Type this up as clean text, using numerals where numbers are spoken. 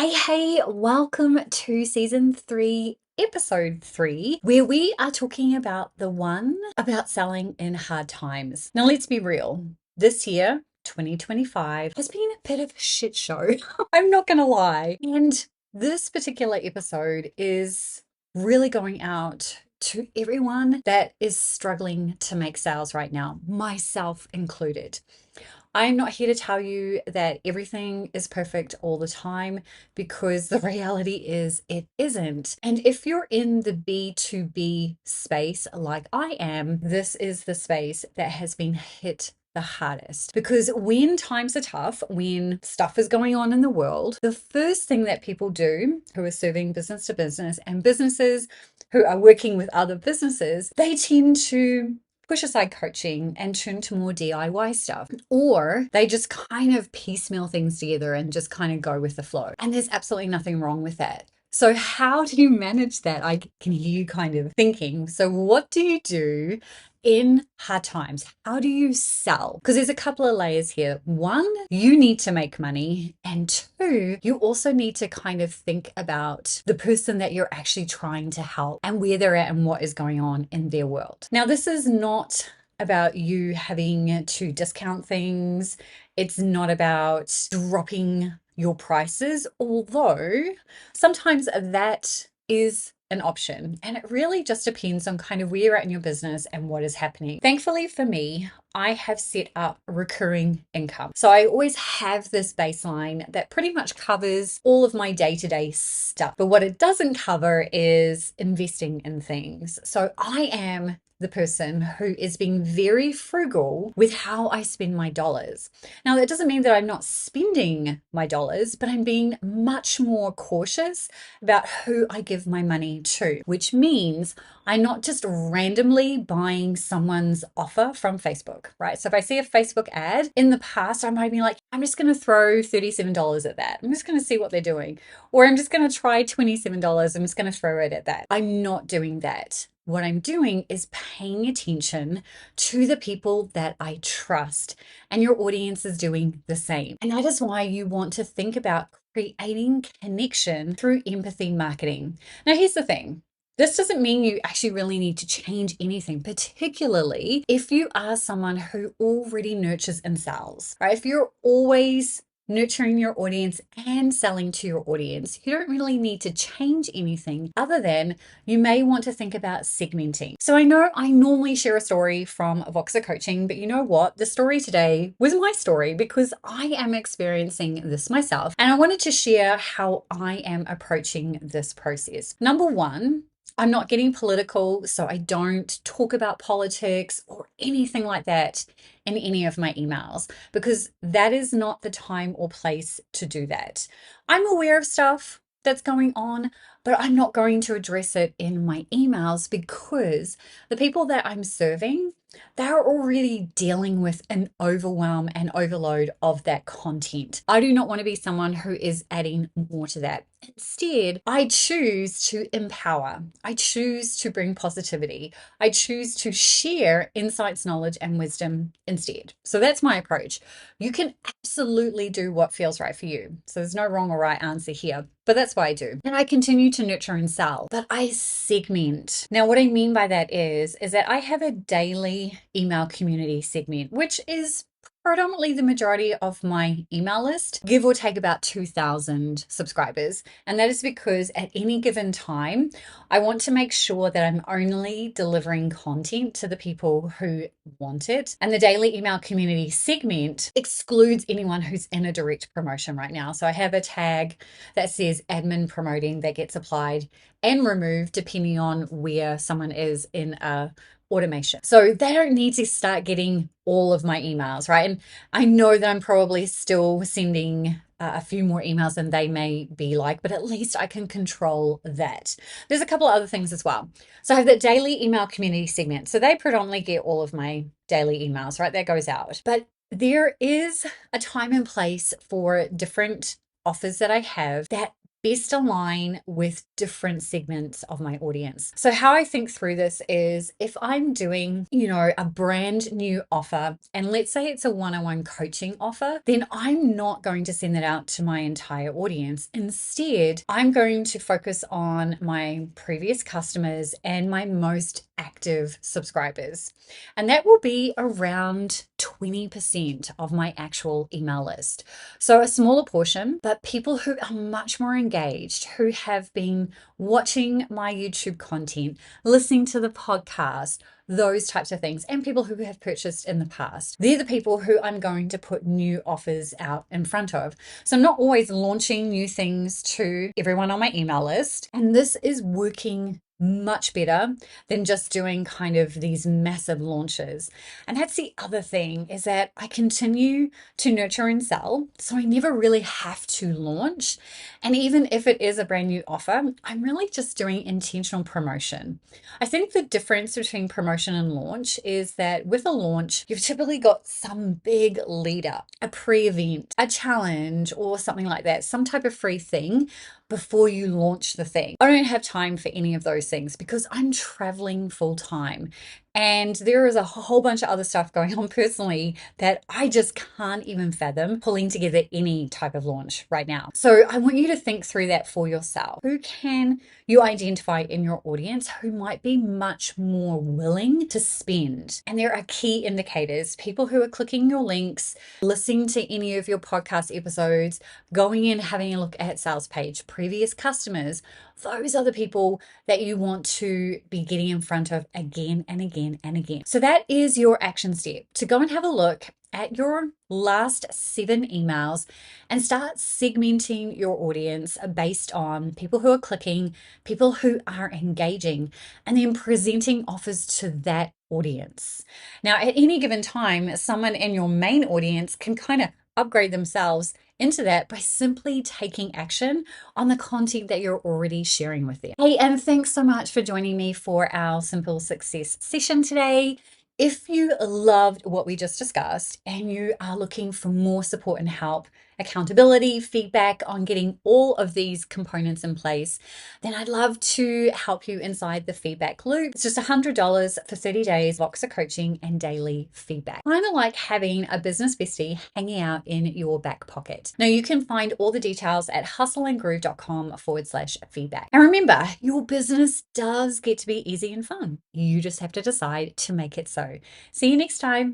Hey, welcome to season 3, episode 3, where we are talking about the one about selling in hard times. Now, let's be real. This year, 2025, has been a bit of a shit show. I'm not going to lie. And this particular episode is really going out to everyone that is struggling to make sales right now, myself included. I'm not here to tell you that everything is perfect all the time because the reality is it isn't. And if you're in the B2B space like I am, this is the space that has been hit the hardest. Because when times are tough, when stuff is going on in the world, the first thing that people do who are serving business to business and businesses who are working with other businesses, they tend to push aside coaching and turn to more DIY stuff. Or they just kind of piecemeal things together and just kind of go with the flow. And there's absolutely nothing wrong with that. So, how do you manage that? I can hear you kind of thinking. So, what do you do in hard times? How do you sell? Because there's a couple of layers here. One, you need to make money. And two, you also need to kind of think about the person that you're actually trying to help and where they're at and what is going on in their world. Now, this is not about you having to discount things. It's not about dropping your prices, although sometimes that is an option. And it really just depends on kind of where you're at in your business and what is happening. Thankfully for me, I have set up recurring income. So I always have this baseline that pretty much covers all of my day-to-day stuff. But what it doesn't cover is investing in things. So I am the person who is being very frugal with how I spend my dollars. Now, that doesn't mean that I'm not spending my dollars, but I'm being much more cautious about who I give my money to, which means I'm not just randomly buying someone's offer from Facebook, right? So if I see a Facebook ad in the past, I might be like, I'm just going to throw $37 at that. I'm just going to see what they're doing. Or I'm just going to try $27. I'm just going to throw it at that. I'm not doing that. What I'm doing is paying attention to the people that I trust, and your audience is doing the same. And that is why you want to think about creating connection through empathy marketing. Now, here's the thing. This doesn't mean you actually really need to change anything, particularly if you are someone who already nurtures and sells, right? If you're always nurturing your audience and selling to your audience, you don't really need to change anything other than you may want to think about segmenting. So I know I normally share a story from Voxer Coaching, but you know what? The story today was my story because I am experiencing this myself, and I wanted to share how I am approaching this process. Number one, I'm not getting political, so I don't talk about politics or anything like that in any of my emails because that is not the time or place to do that. I'm aware of stuff that's going on, but I'm not going to address it in my emails because the people that I'm serving, they're already dealing with an overwhelm and overload of that content. I do not want to be someone who is adding more to that. Instead, I choose to empower. I choose to bring positivity. I choose to share insights, knowledge, and wisdom instead. So that's my approach. You can absolutely do what feels right for you. So there's no wrong or right answer here, but that's what I do. And I continue to nurture and sell, but I segment. Now, what I mean by that is that I have a daily email community segment, which is predominantly the majority of my email list, give or take about 2,000 subscribers. And that is because at any given time, I want to make sure that I'm only delivering content to the people who want it. And the daily email community segment excludes anyone who's in a direct promotion right now. So I have a tag that says admin promoting that gets applied and removed depending on where someone is in a automation. So they don't need to start getting all of my emails, right? And I know that I'm probably still sending a few more emails than they may be like, but at least I can control that. There's a couple of other things as well. So I have that daily email community segment. So they predominantly get all of my daily emails, right? That goes out. But there is a time and place for different offers that I have that best align with different segments of my audience. So how I think through this is if I'm doing, a brand new offer, and let's say it's a one-on-one coaching offer, then I'm not going to send that out to my entire audience. Instead, I'm going to focus on my previous customers and my most active subscribers. And that will be around 20% of my actual email list. So a smaller portion, but people who are much more engaged, who have been watching my YouTube content, listening to the podcast, those types of things, and people who have purchased in the past. They're the people who I'm going to put new offers out in front of. So I'm not always launching new things to everyone on my email list. And this is working much better than just doing kind of these massive launches. And that's the other thing, is that I continue to nurture and sell. So I never really have to launch. And even if it is a brand new offer, I'm really just doing intentional promotion. I think the difference between promotion and launch is that with a launch, you've typically got some big lead up, a pre-event, a challenge, or something like that, some type of free thing before you launch the thing. I don't have time for any of those things because I'm traveling full time. And there is a whole bunch of other stuff going on personally that I just can't even fathom pulling together any type of launch right now. So I want you to think through that for yourself. Who can you identify in your audience who might be much more willing to spend? And there are key indicators: people who are clicking your links, listening to any of your podcast episodes, going in, having a look at sales page, previous customers. Those are the people that you want to be getting in front of again and again and again. So that is your action step, to go and have a look at your last 7 emails and start segmenting your audience based on people who are clicking, people who are engaging, and then presenting offers to that audience. Now, at any given time, someone in your main audience can kind of upgrade themselves into that by simply taking action on the content that you're already sharing with them. Hey, and thanks so much for joining me for our Simple Success session today. If you loved what we just discussed and you are looking for more support and help, accountability, feedback on getting all of these components in place, then I'd love to help you inside the feedback loop. It's just $100 for 30 days, box of coaching and daily feedback. Kind of like having a business bestie hanging out in your back pocket. Now you can find all the details at hustleandgroove.com/feedback. And remember, your business does get to be easy and fun. You just have to decide to make it so. See you next time.